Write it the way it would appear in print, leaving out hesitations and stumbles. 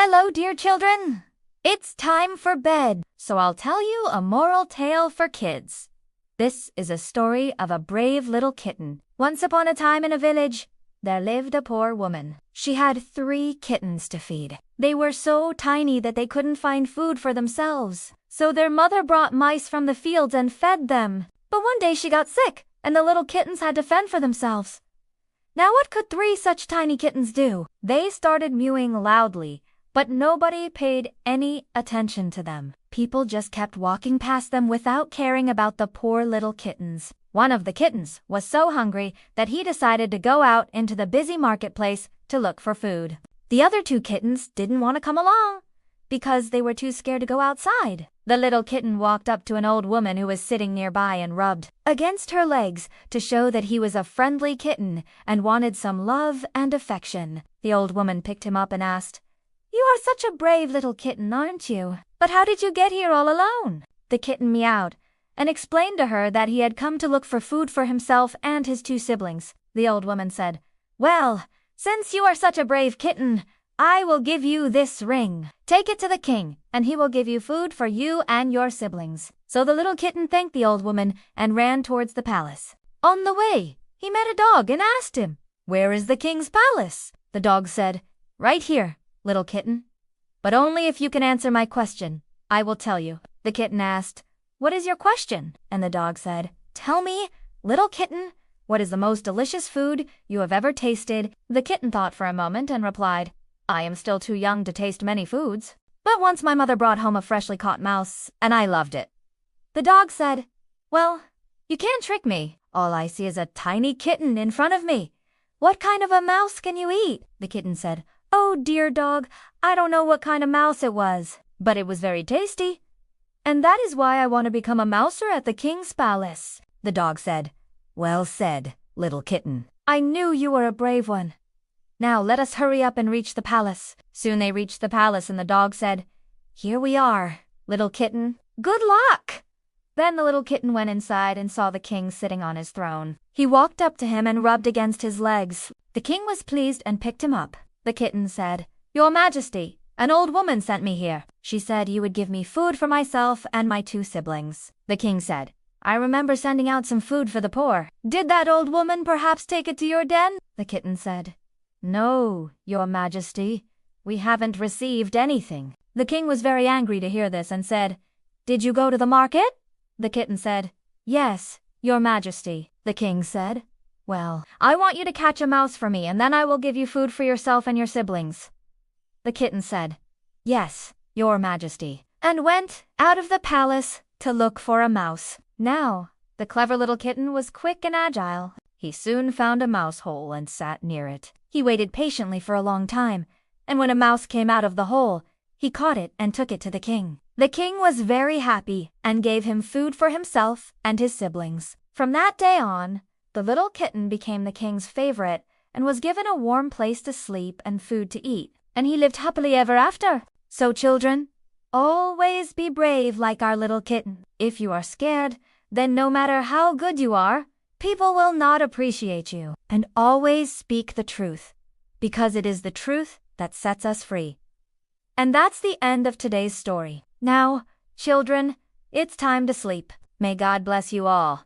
Hello, dear children. It's time for bed, so I'll tell you a moral tale for kids. This is a story of a brave little kitten. Once upon a time in a village, there lived a poor woman. She had 3 kittens to feed. They were so tiny that they couldn't find food for themselves. So their mother brought mice from the fields and fed them. But one day she got sick, and the little kittens had to fend for themselves. Now what could 3 such tiny kittens do? They started mewing loudly, but nobody paid any attention to them. People just kept walking past them without caring about the poor little kittens. One of the kittens was so hungry that he decided to go out into the busy marketplace to look for food. The other 2 kittens didn't want to come along because they were too scared to go outside. The little kitten walked up to an old woman who was sitting nearby and rubbed against her legs to show that he was a friendly kitten and wanted some love and affection. The old woman picked him up and asked, "You are such a brave little kitten, aren't you? But how did you get here all alone?" The kitten meowed and explained to her that he had come to look for food for himself and his 2 siblings. The old woman said, "Well, since you are such a brave kitten, I will give you this ring. Take it to the king, and he will give you food for you and your siblings." So the little kitten thanked the old woman and ran towards the palace. On the way, he met a dog and asked him, "Where is the king's palace?" The dog said, "Right here, little kitten. But only if you can answer my question, I will tell you." The kitten asked, "What is your question?" And the dog said, "Tell me, little kitten, what is the most delicious food you have ever tasted?" The kitten thought for a moment and replied, "I am still too young to taste many foods, but once my mother brought home a freshly caught mouse, and I loved it." The dog said, "Well, you can't trick me. All I see is a tiny kitten in front of me. What kind of a mouse can you eat?" The kitten said, "Oh, dear dog, I don't know what kind of mouse it was, but it was very tasty. And that is why I want to become a mouser at the king's palace." The dog said, "Well said, little kitten. I knew you were a brave one. Now let us hurry up and reach the palace." Soon they reached the palace and the dog said, "Here we are, little kitten. Good luck." Then the little kitten went inside and saw the king sitting on his throne. He walked up to him and rubbed against his legs. The king was pleased and picked him up. The kitten said, "Your Majesty, an old woman sent me here. She said you would give me food for myself and my 2 siblings." The king said, "I remember sending out some food for the poor. Did that old woman perhaps take it to your den?" The kitten said, "No, Your Majesty, we haven't received anything." The king was very angry to hear this and said, "Did you go to the market?" The kitten said, "Yes, Your Majesty." The king said, "Well, I want you to catch a mouse for me, and then I will give you food for yourself and your siblings." The kitten said, "Yes, Your Majesty," and went out of the palace to look for a mouse. Now, the clever little kitten was quick and agile. He soon found a mouse hole and sat near it. He waited patiently for a long time, and when a mouse came out of the hole, he caught it and took it to the king. The king was very happy and gave him food for himself and his siblings. From that day on, the little kitten became the king's favorite and was given a warm place to sleep and food to eat, and he lived happily ever after. So children, always be brave like our little kitten. If you are scared, then no matter how good you are, people will not appreciate you. And always speak the truth, because it is the truth that sets us free. And that's the end of today's story. Now, children, it's time to sleep. May God bless you all.